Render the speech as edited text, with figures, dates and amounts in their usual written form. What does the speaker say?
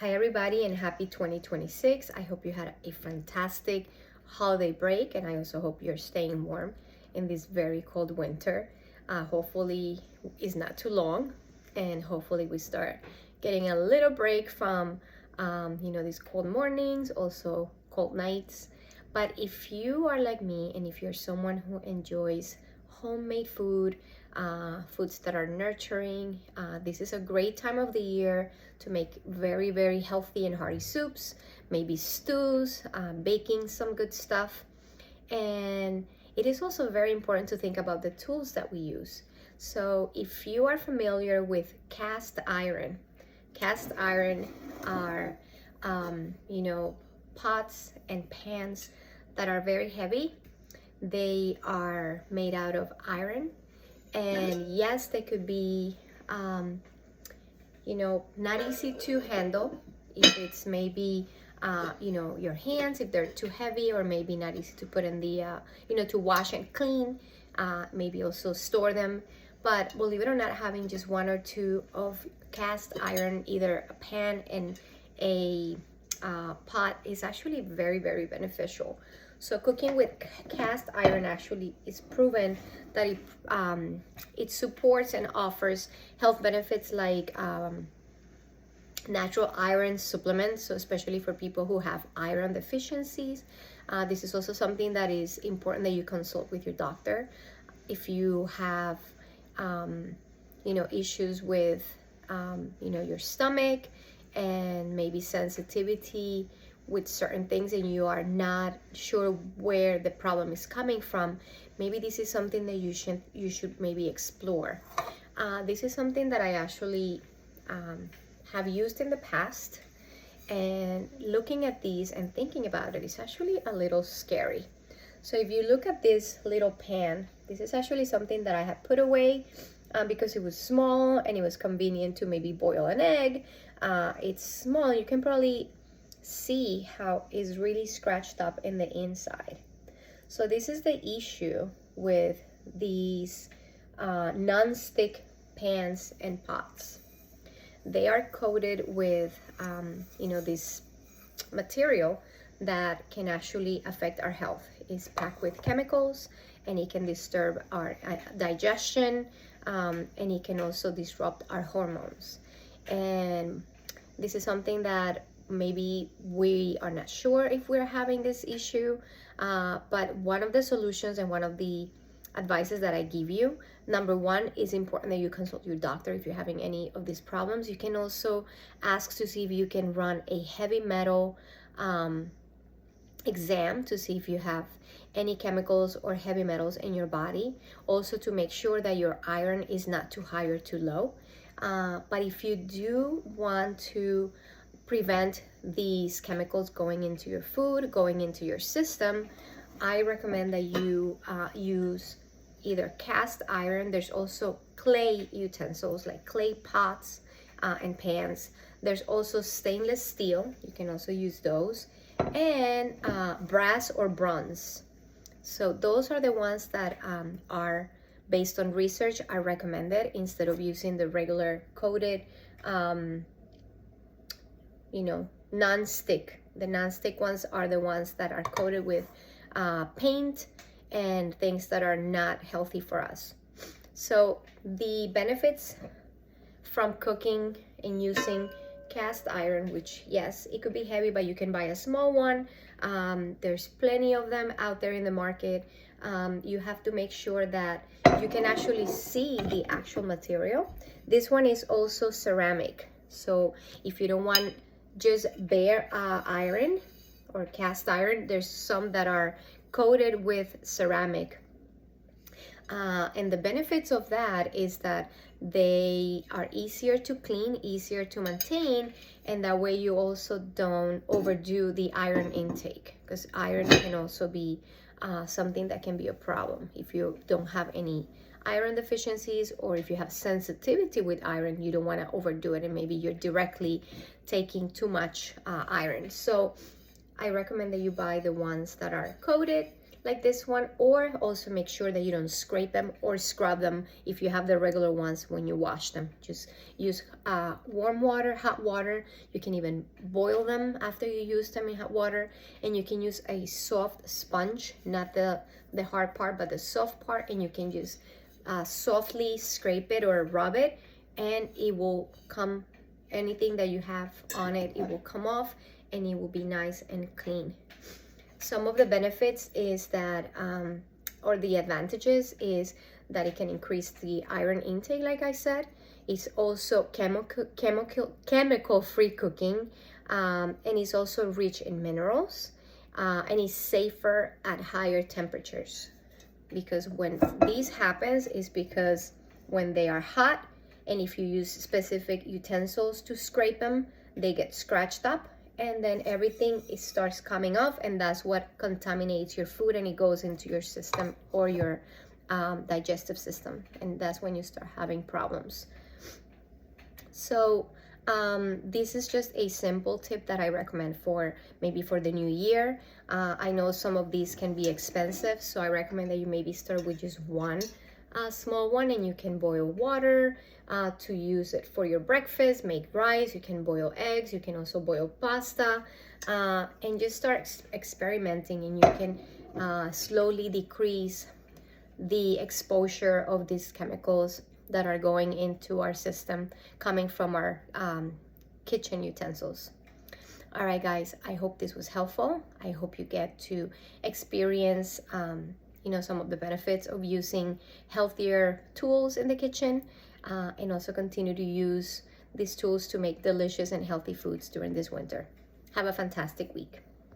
Hi everybody and happy 2026. I hope you had a fantastic holiday break, and I also hope you're staying warm in this very cold winter. Hopefully it's not too long, and hopefully we start getting a little break from these cold mornings, also cold nights. But if you are like me and if you're someone who enjoys homemade food, foods that are nurturing, this is a great time of the year to make very, very healthy and hearty soups, maybe stews, baking some good stuff. And it is also very important to think about the tools that we use. So if you are familiar with cast iron are pots and pans that are very heavy. They are made out of iron, and yes, they could be not easy to handle if it's maybe your hands, if they're too heavy, or maybe not easy to put in the to wash and clean, maybe also store them. But believe it or not, having just one or two of cast iron, either a pan and a pot, is actually very, very beneficial. So cooking with cast iron actually is proven that it supports and offers health benefits like natural iron supplements, so especially for people who have iron deficiencies. This is also something that is important that you consult with your doctor if you have issues with your stomach and maybe sensitivity with certain things, and you are not sure where the problem is coming from. Maybe this is something that you should maybe explore. This is something that I actually have used in the past, and looking at these and thinking about it is actually a little scary. So if you look at this little pan, this is actually something that I had put away because it was small and it was convenient to maybe boil an egg. It's small. You can probably see how it's really scratched up in the inside. So this is the issue with these non-stick pans and pots. They are coated with this material that can actually affect our health. It's packed with chemicals, and it can disturb our digestion, and it can also disrupt our hormones. And this is something that maybe we are not sure if we're having this issue, but one of the solutions and one of the advices that I give you, number one, is important that you consult your doctor if you're having any of these problems. You can also ask to see if you can run a heavy metal exam to see if you have any chemicals or heavy metals in your body, also to make sure that your iron is not too high or too low. But if you do want to prevent these chemicals going into your food, going into your system, I recommend that you use either cast iron. There's also clay utensils like clay pots and pans. There's also stainless steel. You can also use those, and brass or bronze. So those are the ones that are based on research are recommended instead of using the regular coated non-stick. The non-stick ones are the ones that are coated with paint and things that are not healthy for us. So the benefits from cooking and using cast iron, which yes, it could be heavy, but you can buy a small one. There's plenty of them out there in the market. You have to make sure that you can actually see the actual material. This one is also ceramic. So if you don't want just bare iron or cast iron, there's some that are coated with ceramic. And the benefits of that is that they are easier to clean, easier to maintain, and that way you also don't overdo the iron intake, because iron can also be something that can be a problem if you don't have any iron deficiencies, or if you have sensitivity with iron, you don't want to overdo it and maybe you're directly taking too much iron. So I recommend that you buy the ones that are coated, like this one, or also make sure that you don't scrape them or scrub them if you have the regular ones when you wash them. Just use warm water, hot water. You can even boil them after you use them in hot water, and you can use a soft sponge, not the hard part but the soft part, and you can just softly scrape it or rub it, and it will come, anything that you have on it, it will come off and it will be nice and clean. Some of the benefits is that, or the advantages is that it can increase the iron intake, like I said. It's also chemical-free cooking, and it's also rich in minerals, and it's safer at higher temperatures. Because when this happens is because when they are hot, and if you use specific utensils to scrape them, they get scratched up, and then everything starts coming off, and that's what contaminates your food, and it goes into your system or your digestive system, and that's when you start having problems. So this is just a simple tip that I recommend for maybe for the new year. I know some of these can be expensive, so I recommend that you maybe start with just one small one, and you can boil water to use it for your breakfast, make rice, you can boil eggs, you can also boil pasta, and just start experimenting, and you can slowly decrease the exposure of these chemicals that are going into our system coming from our kitchen utensils. All right, guys, I hope this was helpful. I hope you get to experience some of the benefits of using healthier tools in the kitchen, and also continue to use these tools to make delicious and healthy foods during this winter. Have a fantastic week.